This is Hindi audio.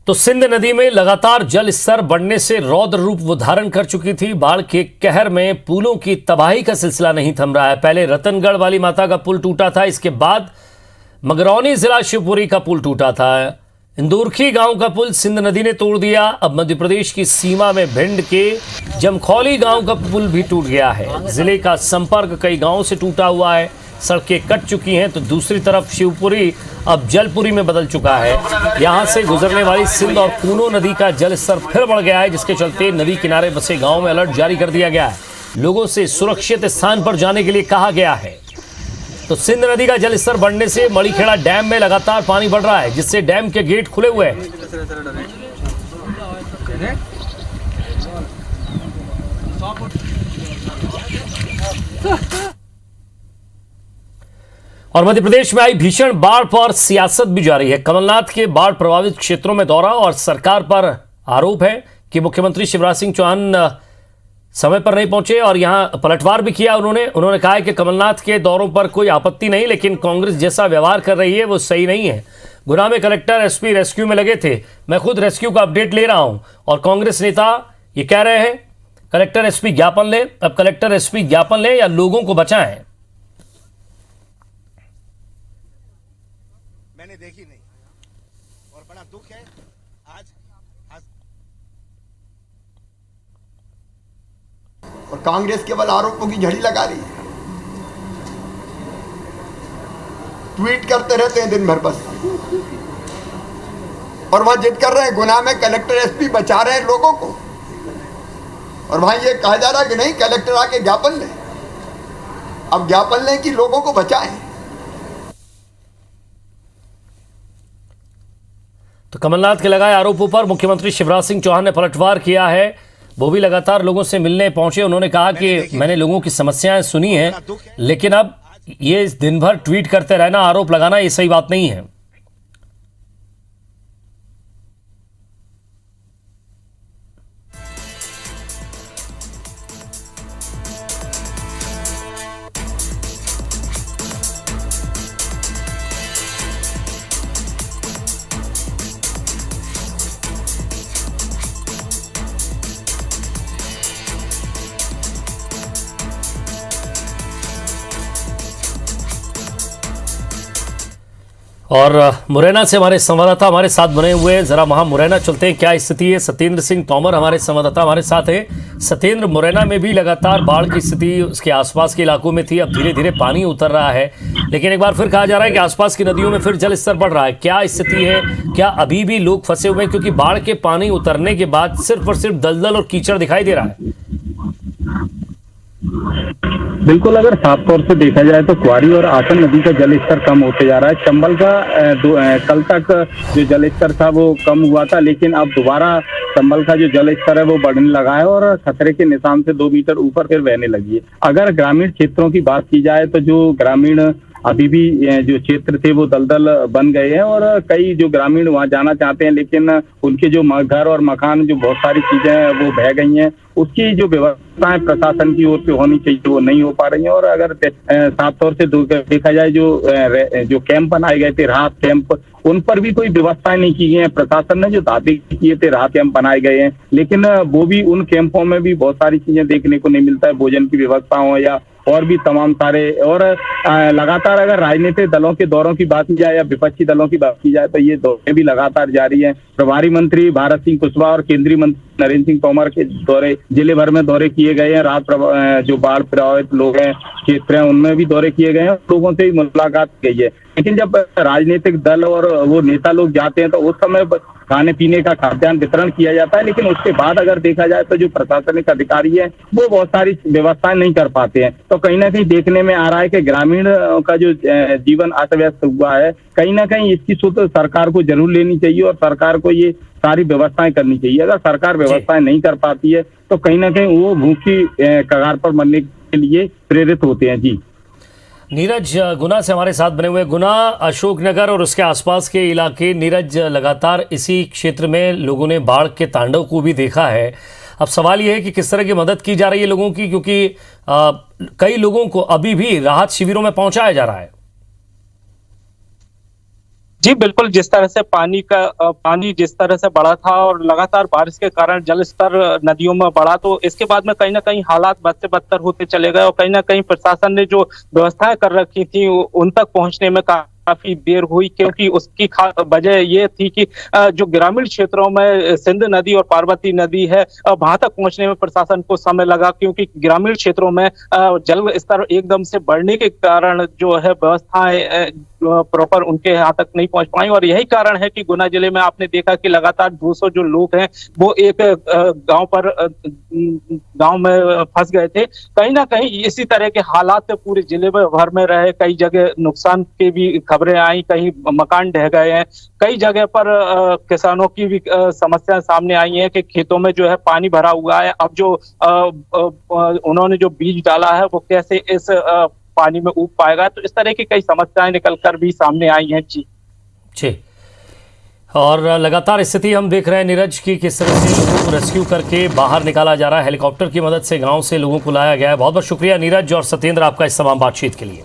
तो सिंध नदी में लगातार जल स्तर बढ़ने से रौद्र रूप वो धारण कर चुकी थी। बाढ़ के कहर में पुलों की तबाही का सिलसिला नहीं थम रहा है। पहले रतनगढ़ वाली माता का पुल टूटा था, इसके बाद मगरौनी जिला शिवपुरी का पुल टूटा था। इंदुरखी गांव का पुल सिंध नदी ने तोड़ दिया। अब मध्य प्रदेश की सीमा में भिंड के जमखौली गांव का पुल भी टूट गया है। जिले का संपर्क कई गांवों से टूटा हुआ है, सड़कें कट चुकी हैं। तो दूसरी तरफ शिवपुरी अब जलपुरी में बदल चुका है। यहां से गुजरने वाली सिंध और कूनो नदी का जल स्तर फिर बढ़ गया है, जिसके चलते नदी किनारे बसे गांव में अलर्ट जारी कर दिया गया है। लोगों से सुरक्षित स्थान पर जाने के लिए कहा गया है। तो सिंध नदी का जल स्तर बढ़ने से मड़ीखेड़ा डैम में लगातार पानी बढ़ रहा है, जिससे डैम के गेट खुले हुए हैं। और मध्य प्रदेश में आई भीषण बाढ़ पर सियासत भी जारी है। कमलनाथ के बाढ़ प्रभावित क्षेत्रों में दौरा और सरकार पर आरोप है कि मुख्यमंत्री शिवराज सिंह चौहान समय पर नहीं पहुंचे और यहां पलटवार भी किया। उन्होंने कहा है कि कमलनाथ के दौरों पर कोई आपत्ति नहीं, लेकिन कांग्रेस जैसा व्यवहार कर रही है वो सही नहीं है। गुना में कलेक्टर एसपी रेस्क्यू में लगे थे। मैं खुद रेस्क्यू का अपडेट ले रहा हूं और कांग्रेस नेता ये कह रहे हैं कलेक्टर एसपी ज्ञापन ले। अब कलेक्टर एसपी ज्ञापन ले या लोगों को बचाएं। मैंने देखी नहीं और बड़ा दुख है। आज और कांग्रेस केवल आरोपों की झड़ी लगा रही है, ट्वीट करते रहते हैं दिन भर बस, और वहां जिद कर रहे हैं। गुना में कलेक्टर एसपी बचा रहे हैं लोगों को, और वहां ये कहा जा रहा है कि नहीं कलेक्टर आके ज्ञापन लें। अब ज्ञापन लें कि लोगों को बचाएं। तो कमलनाथ के लगाए आरोपों पर मुख्यमंत्री शिवराज सिंह चौहान ने पलटवार किया है। वो भी लगातार लोगों से मिलने पहुंचे। उन्होंने कहा कि मैंने लोगों की समस्याएं सुनी हैं, लेकिन अब ये दिन भर ट्वीट करते रहना, आरोप लगाना, ये सही बात नहीं है। और मुरैना से हमारे संवाददाता हमारे साथ बने हुए हैं। जरा वहां मुरैना चलते हैं, क्या स्थिति है। सत्येंद्र सिंह तोमर हमारे संवाददाता हमारे साथ हैं। सत्येंद्र, मुरैना में भी लगातार बाढ़ की स्थिति उसके आसपास के इलाकों में थी, अब धीरे धीरे पानी उतर रहा है, लेकिन एक बार फिर कहा जा रहा है कि आसपास की नदियों में फिर जल स्तर बढ़ रहा है। क्या स्थिति है? क्या अभी भी लोग फंसे हुए हैं? क्योंकि बाढ़ के पानी उतरने के बाद सिर्फ और सिर्फ दलदल और कीचड़ दिखाई दे रहा है। बिल्कुल, अगर साफ तौर से देखा जाए तो क्वारी और आसन नदी का जल स्तर कम होते जा रहा है। चंबल का कल तक जो जल स्तर था वो कम हुआ था, लेकिन अब दोबारा चंबल का जो जल स्तर है वो बढ़ने लगा है और खतरे के निशान से 2 मीटर ऊपर फिर बहने लगी है। अगर ग्रामीण क्षेत्रों की बात की जाए तो जो ग्रामीण अभी भी जो क्षेत्र थे वो दलदल बन गए हैं और कई जो ग्रामीण वहां जाना चाहते हैं, लेकिन उनके जो घर और मकान, जो बहुत सारी चीजें हैं वो बह गई हैं। उसकी जो व्यवस्थाएं प्रशासन की ओर से होनी चाहिए वो नहीं हो पा रही है। और अगर साफ तौर से देखा जाए जो कैंप बनाए गए थे, राहत कैंप, उन पर भी कोई व्यवस्थाएं नहीं की गई है। प्रशासन ने जो दावे किए थे राहत कैंप बनाए गए हैं, लेकिन वो भी उन कैंपों में भी बहुत सारी चीजें देखने को नहीं मिलता है, भोजन की व्यवस्था हो या और भी तमाम सारे। और लगातार अगर राजनीतिक दलों के दौरों की बात की जाए या विपक्षी दलों की बात की जाए तो ये दौरे भी लगातार जारी हैं। प्रभारी मंत्री भारत सिंह कुशवाहा और केंद्रीय मंत्री नरेंद्र सिंह तोमर के दौरे जिले भर में दौरे किए गए हैं। जो बाढ़ प्रभावित लोग हैं, क्षेत्र हैं, उनमें भी दौरे किए गए हैं, लोगों से भी मुलाकात की है। लेकिन जब राजनीतिक दल और वो नेता लोग जाते हैं तो उस समय खाने पीने का खाद्यान्न वितरण किया जाता है, लेकिन उसके बाद अगर देखा जाए तो जो प्रशासनिक अधिकारी है वो बहुत सारी व्यवस्थाएं नहीं कर पाते हैं। तो कहीं ना कहीं देखने में आ रहा है कि ग्रामीण का जो जीवन अस्त व्यस्त हुआ है, कहीं ना कहीं इसकी सूत्र सरकार को जरूर लेनी चाहिए और सरकार को ये सारी व्यवस्थाएं करनी चाहिए। अगर सरकार व्यवस्थाएं नहीं कर पाती है तो कहीं ना कहीं वो भूखी कगार पर मरने के लिए प्रेरित होते हैं। जी नीरज गुना से हमारे साथ बने हुए। गुना, अशोकनगर और उसके आसपास के इलाके, नीरज, लगातार इसी क्षेत्र में लोगों ने बाढ़ के तांडव को भी देखा है। अब सवाल यह है कि किस तरह की मदद की जा रही है लोगों की, क्योंकि कई लोगों को अभी भी राहत शिविरों में पहुंचाया जा रहा है। जी बिल्कुल, जिस तरह से पानी जिस तरह से बढ़ा था और लगातार बारिश के कारण जल स्तर नदियों में बढ़ा, तो इसके बाद में कहीं न कहीं हालात बद से बदतर होते चले गए और कहीं न कहीं प्रशासन ने जो व्यवस्थाएं कर रखी थी उन तक पहुंचने में काफी देर हुई, क्योंकि उसकी वजह ये थी कि जो ग्रामीण क्षेत्रों में सिंध नदी और पार्वती नदी है, वहां तक पहुंचने में प्रशासन को समय लगा, क्योंकि ग्रामीण क्षेत्रों में जल स्तर एकदम से बढ़ने के कारण जो है व्यवस्थाएं प्रॉपर उनके यहाँ तक नहीं पहुंच पाई। और यही कारण है कि गुना जिले में आपने देखा कि लगातार 200 जो लोग हैं वो एक गांव में फंस गए थे। कहीं ना कहीं इसी तरह के हालात पूरे जिले में भर में रहे, कई जगह नुकसान की भी खबरें आई, कहीं मकान ढह गए हैं, कई जगह पर किसानों की भी समस्याएं सामने आई हैं कि खेतों में जो है पानी भरा हुआ है। अब जो उन्होंने जो बीज डाला है वो कैसे इस पानी में उग पाएगा, तो इस तरह की कई समस्याएं निकलकर भी सामने आई हैं। जी और लगातार स्थिति हम देख रहे हैं नीरज की किस तरह से लोगों को रेस्क्यू करके बाहर निकाला जा रहा है, हेलीकॉप्टर की मदद से गांव से लोगों को लाया गया है। बहुत बहुत शुक्रिया नीरज और सत्येंद्र आपका इस तमाम बातचीत के लिए।